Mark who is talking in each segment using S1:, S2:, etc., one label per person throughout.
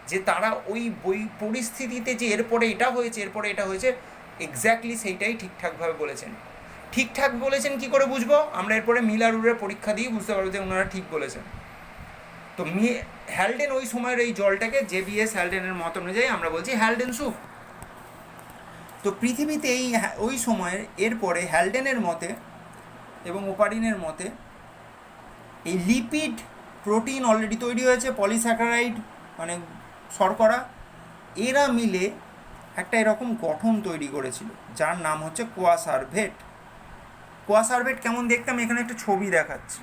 S1: যে তারা ওই পরিস্থিতিতে যে এরপরে এটা হয়েছে, এরপরে এটা হয়েছে, এক্স্যাক্টলি সেইটাই ঠিকঠাকভাবে বলেছেন। ঠিকঠাক বলেছেন কি করে বুঝবো? আমরা এরপরে মিলারুরের পরীক্ষা দিয়ে বুঝতে পারবো যে ওনারা ঠিক বলেছেন। তো হ্যালডেন ওই সময়ের এই জলটাকে জেবিএস হ্যালডেনের মত অনুযায়ী আমরা বলছি হ্যালডেন স্যুপ। তো পৃথিবীতে এই ওই সময়ের এরপরে হ্যালডেনের মতে এবং ওপারিনের মতে এই লিপিড প্রোটিন অলরেডি তৈরি হয়েছে, পলিস্যাকারাইড মানে শর্করা, এরা মিলে একটা এরকম গঠন তৈরি করেছিল যার নাম হচ্ছে কোয়াসার্ভেট। কোয়াসার্ভেট কেমন দেখতে আমি এখানে একটা ছবি দেখাচ্ছি,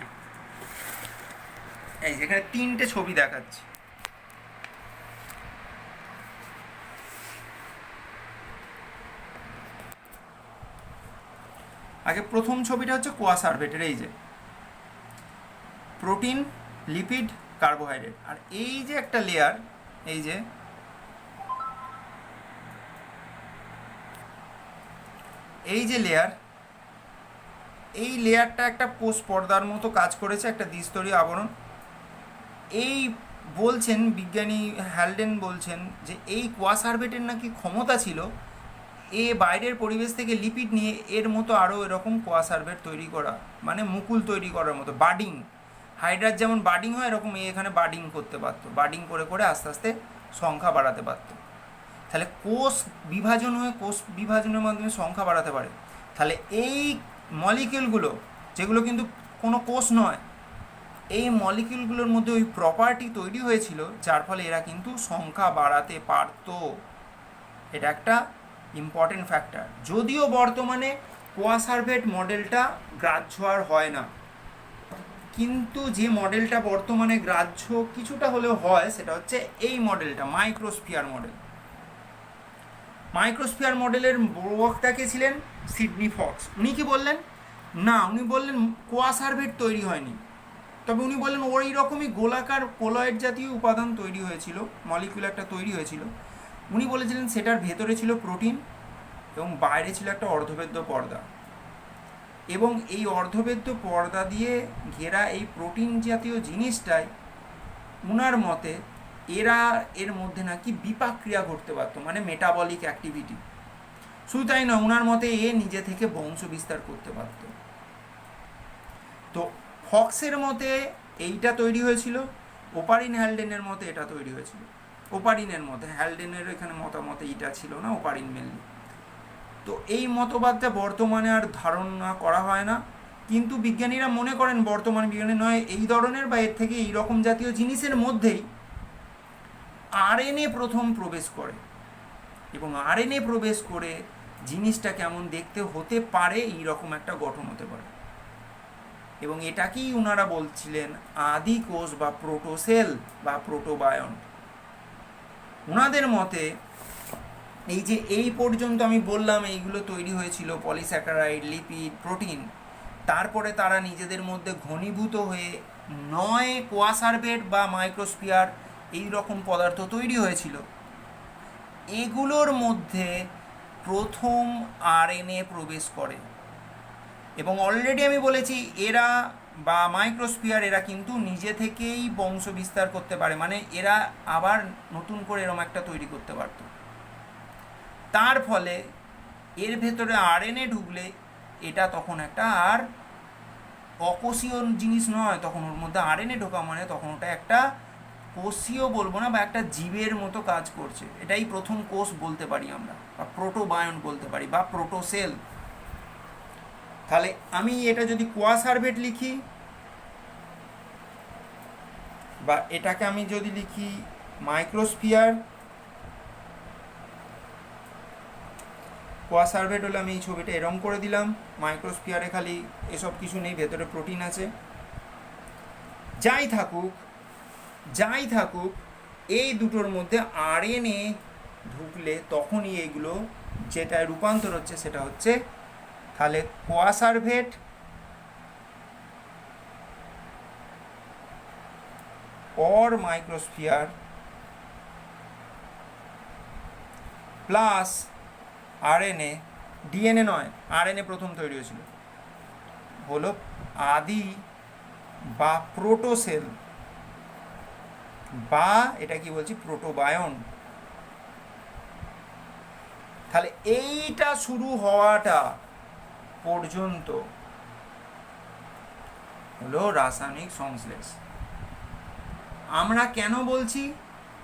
S1: এই যেখানে 3টে ছবি দেখাচ্ছি। আগে প্রথম ছবিটা হচ্ছে কোয়াসার্ভেটের, এই যে প্রোটিন, লিপিড, কার্বোহাইড্রেট, আর এই যে একটা লেয়ার, এই যে লেয়ার, এই লেয়ারটা একটা কোষ পর্দার মতো কাজ করেছে, একটা দ্বিস্তরীয় আবরণ। এই বলছেন বিজ্ঞানী হ্যালডেন বলছেন যে এই কোয়াসার্ভেটের নাকি ক্ষমতা ছিল এ বাইরের পরিবেশ থেকে লিপিড নিয়ে এর মতো আরও এরকম কোয়াসার্ভেট তৈরি করা, মানে মুকুল তৈরি করার মতো, বাডিং, হাইড্রার যেমন বাডিং হয় এরকম এখানে বাডিং করতে পারতো, বাডিং করে করে আস্তে আস্তে সংখ্যা বাড়াতে পারতো। তাহলে কোষ বিভাজন হয়ে কোষ বিভাজনের মাধ্যমে সংখ্যা বাড়াতে পারে। তাহলে এই মলিকিউলগুলো, যেগুলো কিন্তু কোনো কোষ নয়, এই মলিকিউলগুলোর মধ্যে ওই প্রপার্টি তৈরি হয়েছিল যার ফলে এরা কিন্তু সংখ্যা বাড়াতে পারত। এটা একটা ইম্পর্টেন্ট ফ্যাক্টর। যদিও বর্তমানে কোয়াসার্ভেট মডেলটা গ্রাহ্য আর হয় না, কিন্তু যে মডেলটা বর্তমানে গ্রাহ্য কিছুটা হলেও হয় সেটা হচ্ছে এই মডেলটা, মাইক্রোস্ফিয়ার মডেল। মাইক্রোস্ফিয়ার মডেলের বক্তা কে ছিলেন? Sydney Fox. উনি কি বললেন? না, উনি বললেন কোয়াসার্ভেট তৈরি হয়নি, তবে উনি বললেন ওই রকমই গোলাকার কোলয়েড জাতীয় উপাদান তৈরি হয়েছিল, মলিকিউল একটা তৈরি হয়েছিল। উনি বলেছিলেন সেটার ভেতরে ছিল প্রোটিন এবং বাইরে ছিল একটা অর্ধবেদ্য পর্দা, এবং এই অর্ধবেদ্য পর্দা দিয়ে ঘেরা এই প্রোটিন জাতীয় জিনিসটাই উনার মতে এর মধ্যে নাকি বিপাক ক্রিয়া ঘটতে পারতো, মানে মেটাবলিক অ্যাক্টিভিটি। শুধু তাই না, উনার মতে নিজে থেকে বংশ বিস্তার করতে পারত। তো ফক্সের মতে এইটা তৈরি হয়েছিল, ওপারিন হ্যালডেনের মতে এটা তৈরি হয়েছিল। ওপারিনের মতে, হ্যালডেনের এখানে মতামত এইটা ছিল না, ওপারিন মেনলি। তো এই মতবাদটা বর্তমানে আর ধারণা করা হয় না, কিন্তু বিজ্ঞানীরা মনে করেন, বর্তমান বিজ্ঞানী নয়, এই ধরনের বা এর থেকে এই রকম জাতীয় জিনিসের মধ্যেই আরএনএ প্রথম প্রবেশ করে, এবং আরএনএ প্রবেশ করে জিনিসটা কেমন দেখতে হতে পারে এইরকম একটা গঠন হতে পারে, এবং এটাকেই ওনারা বলছিলেন আদি কোষ বা প্রোটোসেল বা প্রোটোবায়ন। ওনাদের মতে এই যে এই পর্যন্ত আমি বললাম এইগুলো তৈরি হয়েছিল, পলিস্যাকারাইড, লিপিড, প্রোটিন, তারপরে তারা নিজেদের মধ্যে ঘনীভূত হয়ে 9 কোয়াসার্ভেট বা মাইক্রোস্ফিয়ার এই রকম পদার্থ তৈরি হয়েছিল। এগুলোর মধ্যে প্রথম আরএনএ প্রবেশ করে, এবং অলরেডি আমি বলেছি এরা বা মাইক্রোস্ফিয়ার এরা কিন্তু নিজে থেকেই বংশ বিস্তার করতে পারে, মানে এরা আবার নতুন করে এরকম একটা তৈরি করতে পারত। তার ফলে এর ভেতরে আরএনএ ঢুকলে এটা তখন একটা আর অকোষীয় জিনিস নয়, তখন ওর মধ্যে আরএনএ ঢোকা মানে তখন ওটা একটা কোষীয় বলবো না, বা একটা জীবের মতো কাজ করছে। এটাই প্রথম কোষ বলতে পারি আমরা, বা প্রোটোবায়ন বলতে পারি, বা প্রোটোসেল। তাহলে আমি এটা যদি কোয়াসার্ভেট লিখি, বা এটাকে আমি যদি লিখি মাইক্রোস্ফিয়ার, কোয়াসার্ভেট হলে আমি এই ছবিটা এরম করে দিলাম, মাইক্রোস্ফিয়ারে খালি এসব কিছু নেই, ভেতরে প্রোটিন আছে। যাই থাকুক এই দুটোর মধ্যে আরএনএ ঢুকলে তখনই এইগুলো যেটা রূপান্তর হচ্ছে সেটা হচ্ছে তাহলে coacervate or microsphere plus RNA, DNA নয়, আরএনএ প্রথম তৈরি হয়েছিল, হলো আদি বা প্রোটোসেল বা এটা কি বলছি, প্রোটোবায়ন। তাহলে এইটা শুরু হওয়াটা পর্যন্ত হলো রাসায়নিক সংশ্লেষ। আমরা কেন বলছি,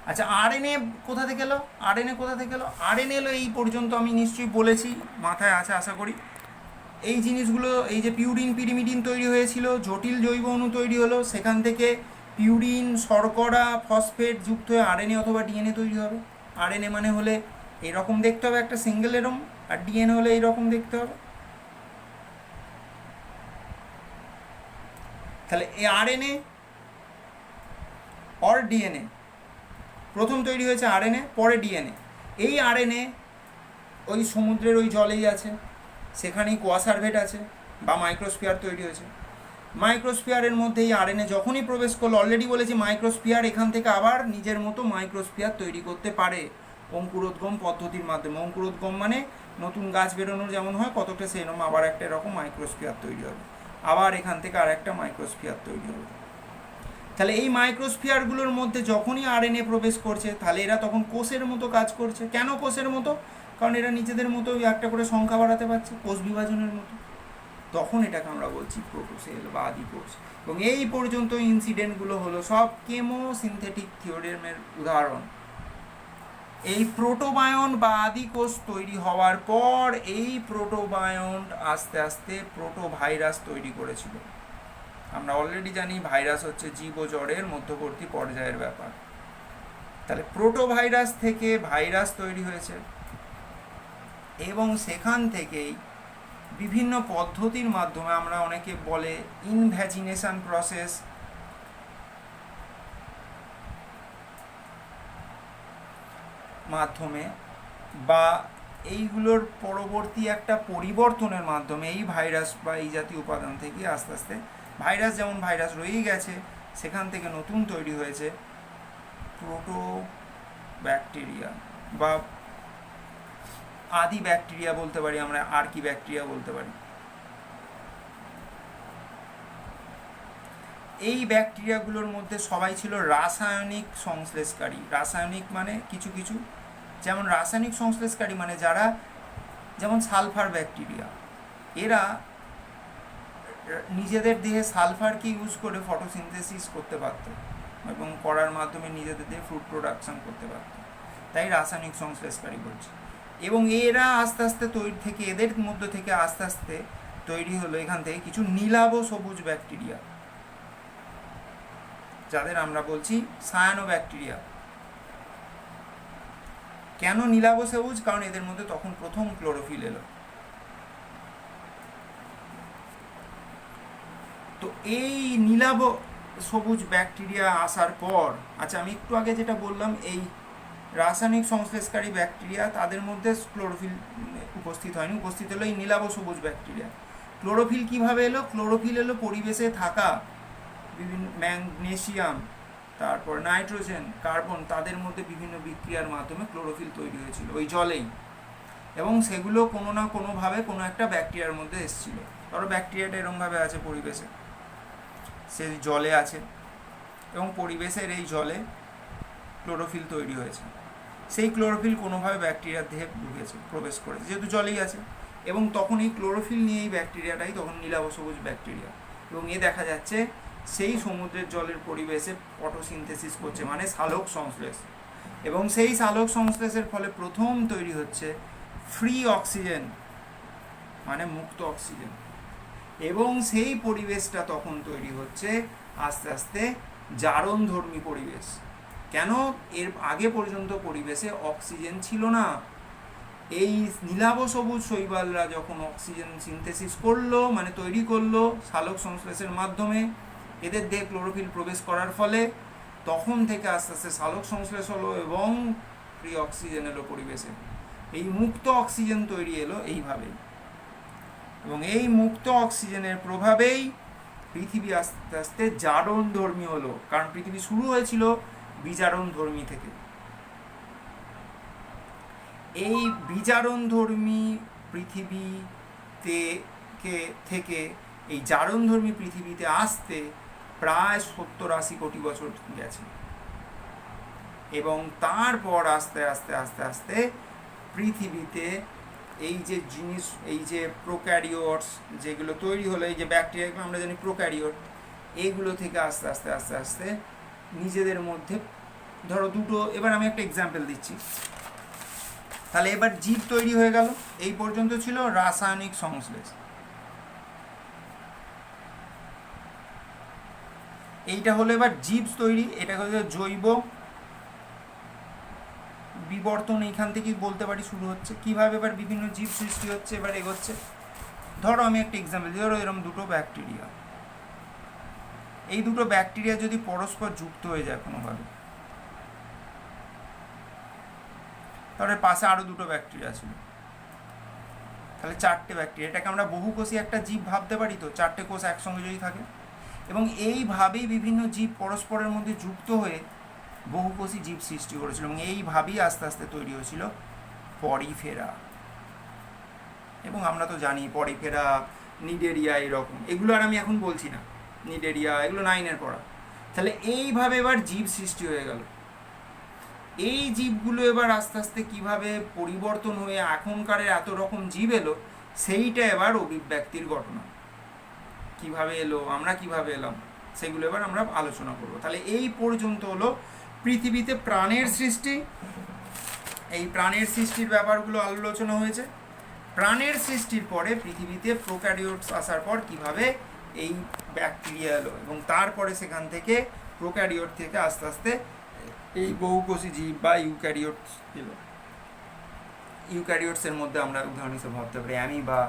S1: আচ্ছা আরএনএ কোথা থেকে এলো, আরএনএ এলো এই পর্যন্ত আমি নিশ্চয়ই বলেছি, মাথায় আছে আশা করি। এই জিনিসগুলো, এই যে পিউরিন পিরিমিডিন তৈরি হয়েছিল, জটিল জৈব অণু তৈরি হলো, সেখান থেকে পিউরিন শর্করা ফসফেট যুক্ত হয়ে আরএনএ অথবা ডিএনএ তৈরি হবে। আরএনএ মানে হলে এরকম দেখতে হবে একটা সিঙ্গেল এরম, আর ডিএনএ হলে এইরকম দেখতে হবে। তাহলে এই আরএনএ অর ডিএনএ, প্রথম তৈরি হয়েছে আরএনএ, পরে ডিএনএ। এই আরএনএ ওই সমুদ্রের ওই জলেই আছে, সেখানেই কোয়াসার্ভেট আছে বা মাইক্রোস্ফিয়ার তৈরি হয়েছে। মাইক্রোস্ফিয়ারের মধ্যে এই আরএনএ যখনই প্রবেশ করলো, অলরেডি বলেছি মাইক্রোস্ফিয়ার এখান থেকে আবার নিজের মতো মাইক্রোস্ফিয়ার তৈরি করতে পারে অঙ্কুরোদ্গম পদ্ধতির মাধ্যমে। অঙ্কুরোদ্গম মানে নতুন গাছ বেরোনোর যেমন হয় কতটা, সেরকম আবার একটা এরকম মাইক্রোস্ফিয়ার তৈরি হবে, আবার এখান থেকে আর একটা মাইক্রোস্ফিয়ার তৈরি হবে। তাহলে এই মাইক্রোস্ফিয়ারগুলোর মধ্যে যখনই আরএনএ প্রবেশ করছে, তাহলে এরা তখন কোষের মতো কাজ করছে। কেন কোষের মতো? কারণ এরা নিজেদের মতো একটা করে সংখ্যা বাড়াতে পারছে, কোষ বিভাজনের মতো। তখন এটাকে আমরা বলছি প্রোটোসেল বা আদি কোষ। এবং এই পর্যন্ত ইনসিডেন্টগুলো হলো সব কেমো সিনথেটিক থিওরেমের উদাহরণ। এই প্রোটোবায়ন বা আদি কোষ তৈরি হওয়ার পর এই প্রোটোবায়ন আস্তে আস্তে প্রোটোভাইরাস তৈরি করেছিল। আমরা অলরেডি জানি ভাইরাস হচ্ছে জীব ও জড়ের মধ্যবর্তী পর্যায়ের ব্যাপার। তাহলে প্রোটোভাইরাস থেকে ভাইরাস তৈরি হয়েছে, এবং সেখান থেকেই বিভিন্ন পদ্ধতির মাধ্যমে, আমরা অনেকে বলে ইনভ্যাজিনেশন প্রসেস, মাধ্যমে বা এইগুলোর পরবর্তী একটা পরিবর্তনের মাধ্যমে এই ভাইরাস বা এই জাতীয় উপাদান থেকে আস্তে আস্তে ভাইরাস, যেমন ভাইরাস রয়েই গেছে, সেখান থেকে নতুন তৈরি হয়েছে প্রোটো ব্যাকটেরিয়া বা আদি ব্যাকটেরিয়া বলতে পারি আমরা, আর কি ব্যাকটেরিয়া বলতে পারি। এই ব্যাকটেরিয়াগুলোর মধ্যে সবাই ছিল রাসায়নিক সংশ্লেষকারী। রাসায়নিক মানে কিছু কিছু, যেমন রাসায়নিক সংশ্লেষকারী মানে যারা, যেমন সালফার ব্যাকটেরিয়া, এরা নিজেদের দেহে সালফারকে ইউজ করে ফটোসিনথেসিস করতে পারত এবং করার মাধ্যমে নিজেদের দেহে ফ্রুট প্রোডাকশন করতে পারত, তাই রাসায়নিক সংশ্লেষকারী বলছে। এবং এরা আস্তে আস্তে তৈরি থেকে, এদের মধ্যে থেকে আস্তে আস্তে তৈরি হলো এখান থেকে কিছু নীলাভ সবুজ ব্যাকটেরিয়া, যাদের আমরা বলছি সায়ানো ব্যাকটেরিয়া। কেন নীলাভ সবুজ? কারণ এদের মধ্যে তখন প্রথম ক্লোরোফিল এলো। তো এই নীলাভ সবুজ ব্যাকটেরিয়া আসার পর, আচ্ছা আমি একটু আগে যেটা বললাম, এই রাসায়নিক সংশ্লেষকারী ব্যাকটেরিয়া, তাদের মধ্যে ক্লোরোফিল উপস্থিত হয়নি, উপস্থিত হলো এই নীলাভ সবুজ ব্যাকটেরিয়া। ক্লোরোফিল কিভাবে এলো? ক্লোরোফিল এলো পরিবেশে থাকা বিভিন্ন ম্যাগনেসিয়াম, তারপর নাইট্রোজেন, কার্বন, তাদের মধ্যে বিভিন্ন বিক্রিয়ার মাধ্যমে ক্লোরোফিল তৈরি হয়েছিল ওই জলেই, এবং সেগুলো কোনো না কোনোভাবে কোনো একটা ব্যাকটেরিয়ার মধ্যে এসেছিল। ধরো ব্যাকটেরিয়াটা এরকমভাবে আছে পরিবেশে, সে জলে আছে, এবং পরিবেশের এই জলে ক্লোরোফিল তৈরি হয়েছে। সেই ক্লোরোফিল কোনোভাবে ব্যাকটেরিয়ার দেহে ঢুকেছে, প্রবেশ করেছে, যেহেতু জলেই আছে, এবং তখন এই ক্লোরোফিল নিয়ে এই ব্যাকটেরিয়াটাই তখন নীলাভ সবুজ ব্যাকটেরিয়া। এবং এ দেখা যাচ্ছে সেই সমুদ্রের জলের পরিবেশে ফটোসিনথেসিস করছে, মানে সালোক সংশ্লেষ। এবং সেই সালোক সংশ্লেষের ফলে প্রথম তৈরি হচ্ছে ফ্রি অক্সিজেন, মানে মুক্ত অক্সিজেন। এবং সেই পরিবেশটা তখন তৈরি হচ্ছে আস্তে আস্তে জারণধর্মী পরিবেশ। কেন? এর আগে পর্যন্ত পরিবেশে অক্সিজেন ছিল না। এই নীলাভ সবুজ শৈবালরা যখন অক্সিজেন সিনথেসিস করলো, মানে তৈরি করলো সালোক সংশ্লেষের মাধ্যমে, এদের দেহে ক্লোরোফিল প্রবেশ করার ফলে, তখন থেকে আস্তে আস্তে সালোক সংশ্লেষ হলো এবং ফ্রি অক্সিজেন এলো পরিবেশে। এই মুক্ত অক্সিজেন তৈরি এলো এইভাবেই, এবং এই মুক্ত অক্সিজেনের প্রভাবেই পৃথিবী আস্তে আস্তে জারণধর্মী হলো। কারণ পৃথিবী শুরু হয়েছিল বিজারণধর্মী থেকে। এই বিজারণধর্মী পৃথিবীতে থেকে এই জারণধর্মী পৃথিবীতে আসতে প্রায় 70-80 কোটি বছর গেছে। এবং তারপর আস্তে আস্তে আস্তে আস্তে পৃথিবীতে এই যে জিনিস, এই যে প্রোক্যারিওটস যেগুলো তৈরি হলো, এই যে ব্যাকটেরিয়াগুলো আমরা জানি প্রোক্যারিওট, এইগুলো থেকে আস্তে আস্তে আস্তে আস্তে নিজেদের মধ্যে ধরো দুটো, এবার আমি একটা এক্সাম্পল দিচ্ছি। তাহলে এবার জীব তৈরি হয়ে গেল, এই পর্যন্ত ছিল রাসায়নিক সংশ্লেষ। এইটা হলো এবার জীব তৈরি, এটা হচ্ছে জৈব বিবর্তন, এইখান থেকেই বলতে পারি শুরু হচ্ছে। কিভাবে এবার বিভিন্ন জীব সৃষ্টি হচ্ছে এবার এগোচ্ছে। ধরো আমি একটা এক্সাম্পল দিই, ধরো এরকম দুটো ব্যাকটেরিয়া, এই দুটো ব্যাকটেরিয়া যদি পরস্পর যুক্ত হয়ে যায় কোনোভাবে, তাহলে পাশে আরও দুটো ব্যাকটেরিয়া ছিল, তাহলে 4টে ব্যাকটেরিয়া। এটাকে আমরা বহুকোষী একটা জীব ভাবতে পারি তো, 4টে কোষ একসঙ্গে যদি থাকে। এবং এইভাবেই বিভিন্ন জীব পরস্পরের মধ্যে যুক্ত হয়ে বহুকোষী জীব সৃষ্টি করেছিল, এবং এইভাবেই আস্তে আস্তে তৈরি হয়েছিল পরিফেরা। এবং আমরা তো জানি পরিফেরা, নিডেরিয়া, এরকম, এগুলো আর আমি এখন বলছি না, নিডেরিয়া এগুলো 9-এর পড়া। তাহলে এইভাবে এবার জীব সৃষ্টি হয়ে গেল। এই জীবগুলো এবার আস্তে আস্তে কীভাবে পরিবর্তন হয়ে এখনকার এত রকম জীব এলো, সেইটা এবার অভিব্যক্তির ঘটনা। কিভাবে এলো, আমরা কিভাবে এলাম, সেগুলো এবার আমরা আলোচনা করব। তাহলে এই পর্যন্ত হলো পৃথিবীতে প্রাণের সৃষ্টি। এই প্রাণের সৃষ্টির ব্যাপারগুলো আলোচনা হয়েছে। প্রাণের সৃষ্টির পরে পৃথিবীতে প্রোক্যারিওটস আসার পর কিভাবে এই ব্যাকটেরিয়া এলো, এবং তারপরে সেখান থেকে প্রোক্যারিওট থেকে আস্তে আস্তে এই বহুকোষী জীব বা ইউক্যারিওটস এলো। ইউক্যারিওটসের মধ্যে আমরা উদাহরণ হিসেবে ভাবতে পারি অ্যামিবা,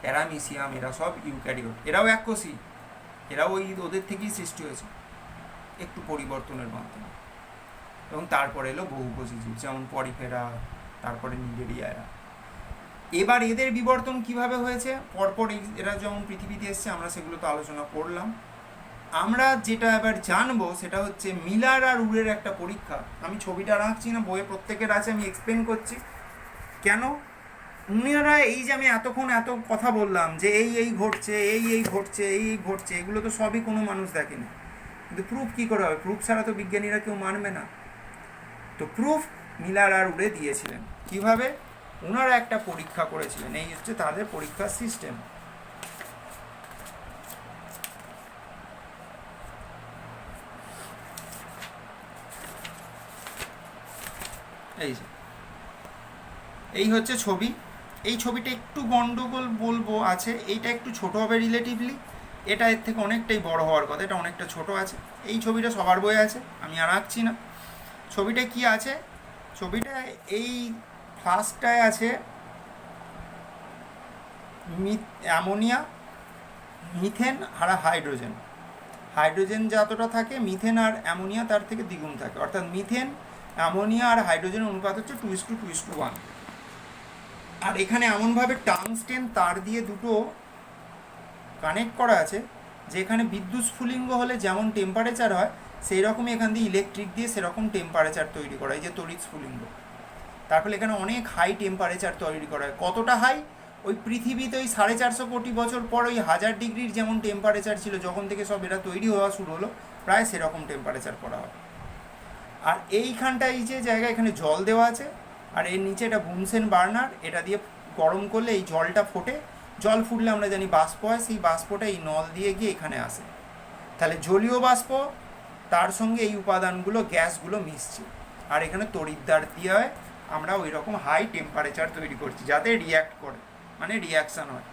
S1: প্যারামিসিয়াম, এরা সব ইউক্যারিওট। এরাও এককোষী, এরাও ওদের থেকেই সৃষ্টি হয়েছে একটু পরিবর্তনের মাধ্যমে। এবং তারপরে এলো বহুকোষী জীব, যেমন পরিফেরা, তারপরে নিডেরিয়া। এবার এদের বিবর্তন কিভাবে হয়েছে পরপর এরা যেমন পৃথিবীতে এসছে, আমরা সেগুলো তো আলোচনা করলাম। আমরা যেটা এবার জানবো সেটা হচ্ছে মিলার আর উরের একটা পরীক্ষা। আমি ছবিটা রাখছি না, বইয়ে প্রত্যেকের আছে, আমি এক্সপ্লেন করছি কেন। উনারা এই যে আমি এতক্ষণ এত কথা বললাম যে এই ঘটছে, এই ঘটছে, এই ঘটছে, এগুলো তো সবই কোনো মানুষ দেখেনি। কিন্তু প্রুফ কী করে হবে? প্রুফ ছাড়া তো বিজ্ঞানীরা কেউ মানবে না। তো প্রুফ মিলার আর উরে দিয়েছিলেন। কিভাবে? ওনারা একটা পরীক্ষা করেছিলেন, এই হচ্ছে তাদের পরীক্ষার সিস্টেম। এই হচ্ছে ছবি। এই ছবিটা একটু গন্ডগোল বলবো আছে, এইটা একটু ছোট হবে রিলেটিভলি, এটা এর থেকে অনেকটাই বড় হওয়ার কথা, এটা অনেকটা ছোট আছে। এই ছবিটা সবার বইয়ে আছে, আমি আর আঁকছি না। ছবিটা কি আছে? ছবিটা এই ফ্লাস্কটায় আছে অ্যামোনিয়া, মিথেন আর হাইড্রোজেন। হাইড্রোজেন যতটা থাকে, মিথেন আর অ্যামোনিয়া তার থেকে দ্বিগুণ থাকে। অর্থাৎ মিথেন, অ্যামোনিয়া আর হাইড্রোজেনের অনুপাত হচ্ছে 2:2:1। আর এখানে এমনভাবে টাংস্টেন তার দিয়ে দুটো কানেক্ট করা আছে যে এখানে বিদ্যুৎ স্ফুলিঙ্গ হলে যেমন টেম্পারেচার হয়, সেই রকমই এখান দিয়ে ইলেকট্রিক দিয়ে সেরকম টেম্পারেচার তৈরি করা হয়, যে তড়িৎ স্ফুলিঙ্গ। তার ফলে এখানে অনেক হাই টেম্পারেচার তৈরি করা হয়। কতটা হাই? ওই পৃথিবীতে ওই 450 কোটি বছর পর ওই 1000 ডিগ্রির যেমন টেম্পারেচার ছিল যখন থেকে সব এরা তৈরি হওয়া শুরু হলো, প্রায় সেরকম টেম্পারেচার করা হয়। আর এইখানটায় এই যে জায়গা, এখানে জল দেওয়া আছে, আর এর নিচে এটা বুনসেন বার্নার, এটা দিয়ে গরম করলে এই জলটা ফোটে। জল ফুটলে আমরা জানি বাষ্প হয়, সেই বাষ্পটা এই নল দিয়ে গিয়ে এখানে আসে। তাহলে জলীয় বাষ্প, তার সঙ্গে এই উপাদানগুলো, গ্যাসগুলো মিশছে, আর এখানে তড়িৎদ্বার দিয়ে আমরা ওই রকম হাই টেম্পারেচার তৈরি করছি যাতে রিয়্যাক্ট করে, মানে রিয়াকশান হয়।